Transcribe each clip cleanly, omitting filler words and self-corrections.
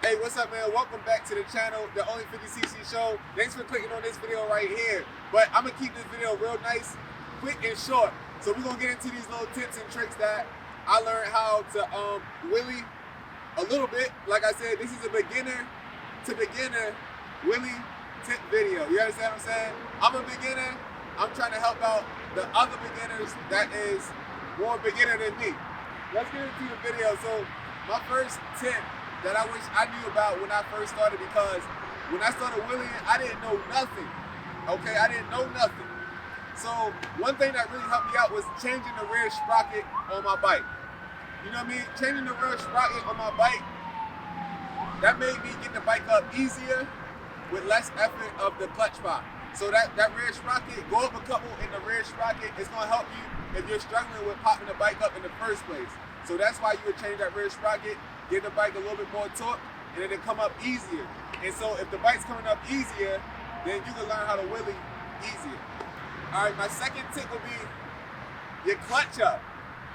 Hey, what's up, man? Welcome back to the channel, the Only 50cc Show. Thanks for clicking on this video right here. But I'm gonna keep this video real nice, quick and short. So we're gonna get into these little tips and tricks that I learned how to wheelie a little bit. Like I said, this is a beginner to beginner wheelie tip video. You understand what I'm saying? I'm a beginner. I'm trying to help out the other beginners that is more beginner than me. Let's get into the video. So my first tip that I wish I knew about when I first started, because when I started wheeling, I didn't know nothing. Okay, I didn't know nothing. So one thing that really helped me out was changing the rear sprocket on my bike. You know what I mean? Changing the rear sprocket on my bike, that made me get the bike up easier with less effort of the clutch pop. So that rear sprocket, go up a couple in the rear sprocket, it's gonna help you if you're struggling with popping the bike up in the first place. So that's why you would change that rear sprocket, give the bike a little bit more torque, and it'll come up easier. And so if the bike's coming up easier, then you can learn how to wheelie easier. All right, my second tip will be your clutch up.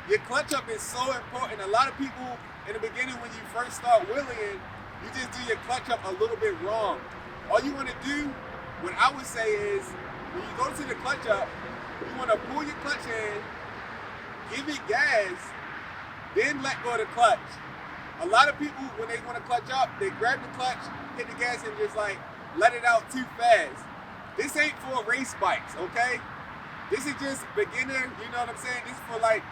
Your clutch up is so important. A lot of people in the beginning, when you first start wheeling, you just do your clutch up a little bit wrong. All you want to do, what I would say is, when you go to the clutch up, you want to pull your clutch in, give it gas, then let go of the clutch. A lot of people, when they want to clutch up, they grab the clutch, hit the gas, and just like let it out too fast. This ain't for race bikes, okay? This is just beginner, you know what I'm saying? This is for like,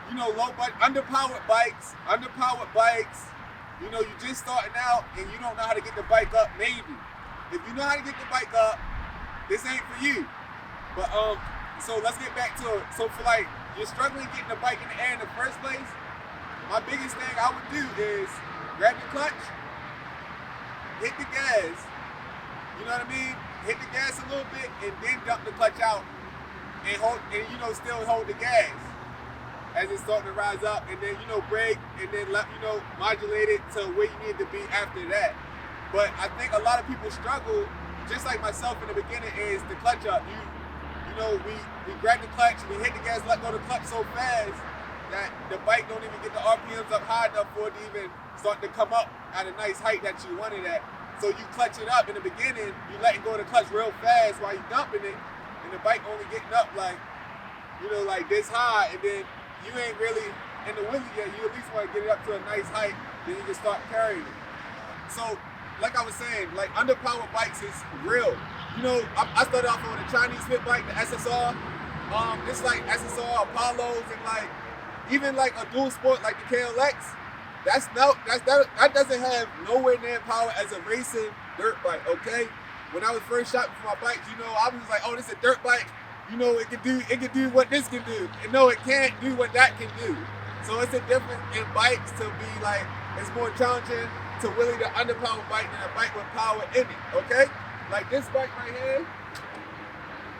you know, low budget, underpowered bikes, you know, you just starting out and you don't know how to get the bike up, maybe. If you know how to get the bike up, this ain't for you. But so let's get back to it. So for like, you're struggling getting the bike in the air in the first place, my biggest thing I would do is grab the clutch, hit the gas, you know what I mean? Hit the gas a little bit and then dump the clutch out and hold, and you know, still hold the gas as it's starting to rise up, and then, you know, brake, and then let, you know, modulate it to where you need to be after that. But I think a lot of people struggle, just like myself in the beginning, is the clutch up. You know, we grab the clutch, we hit the gas, let go of the clutch so fast that the bike don't even get the RPMs up high enough for it to even start to come up at a nice height that you wanted at. So you clutch it up in the beginning, you letting go of the clutch real fast while you dumping it, and the bike only getting up like, you know, like this high, and then you ain't really in the wheelie yet. You at least want to get it up to a nice height, then you can start carrying it. So, like I was saying, like underpowered bikes is real. You know, I started off on a Chinese fit bike, the SSR. It's like SSR, Apollos, and like even like a dual sport like the KLX. That doesn't have nowhere near power as a racing dirt bike. Okay, when I was first shopping for my bikes, you know, I was like, oh, this is a dirt bike. You know, it can do what this can do. And no, it can't do what that can do. So it's a difference in bikes to be like, it's more challenging to wheelie the underpowered bike than a bike with power in it, okay? Like this bike right here,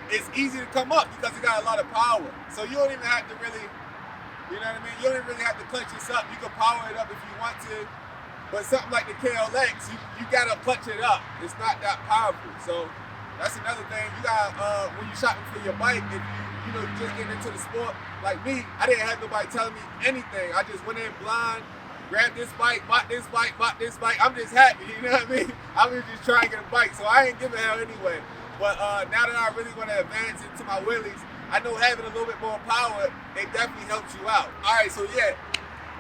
it's easy to come up because it got a lot of power. So you don't even have to really, you know what I mean? You don't really have to clutch this up. You can power it up if you want to. But something like the KLX, you gotta clutch it up. It's not that powerful. So that's another thing. You got, when you're shopping for your bike, if you know, you just getting into the sport, like me, I didn't have nobody telling me anything. I just went in blind, grabbed this bike, bought this bike. I'm just happy, you know what I mean? I was just trying to get a bike, so I ain't giving a hell anyway. But now that I really want to advance into my wheelies, I know having a little bit more power, it definitely helps you out. All right, so yeah,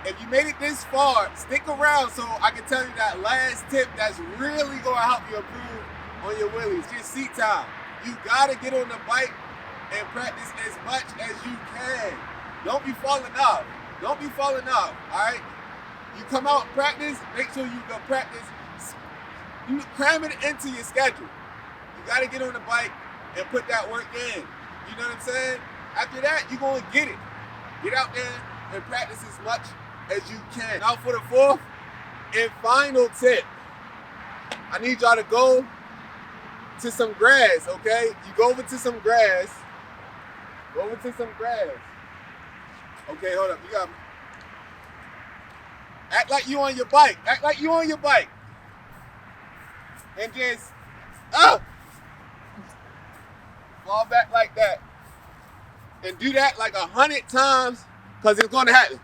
if you made it this far, stick around so I can tell you that last tip that's really going to help you improve on your wheelies. Just seat time. You got to get on the bike and practice as much as you can. Don't be falling off. All right? You come out and practice, make sure you go practice. You cram it into your schedule. You got to get on the bike and put that work in. You know what I'm saying? After that, you're going to get it. Get out there and practice as much as you can. Now for the fourth and final tip. I need y'all to go to some grass, okay? You go over to some grass. Okay, hold up. You got me. Act like you on your bike. And just, fall back like that. And do that like 100 times, because it's going to happen.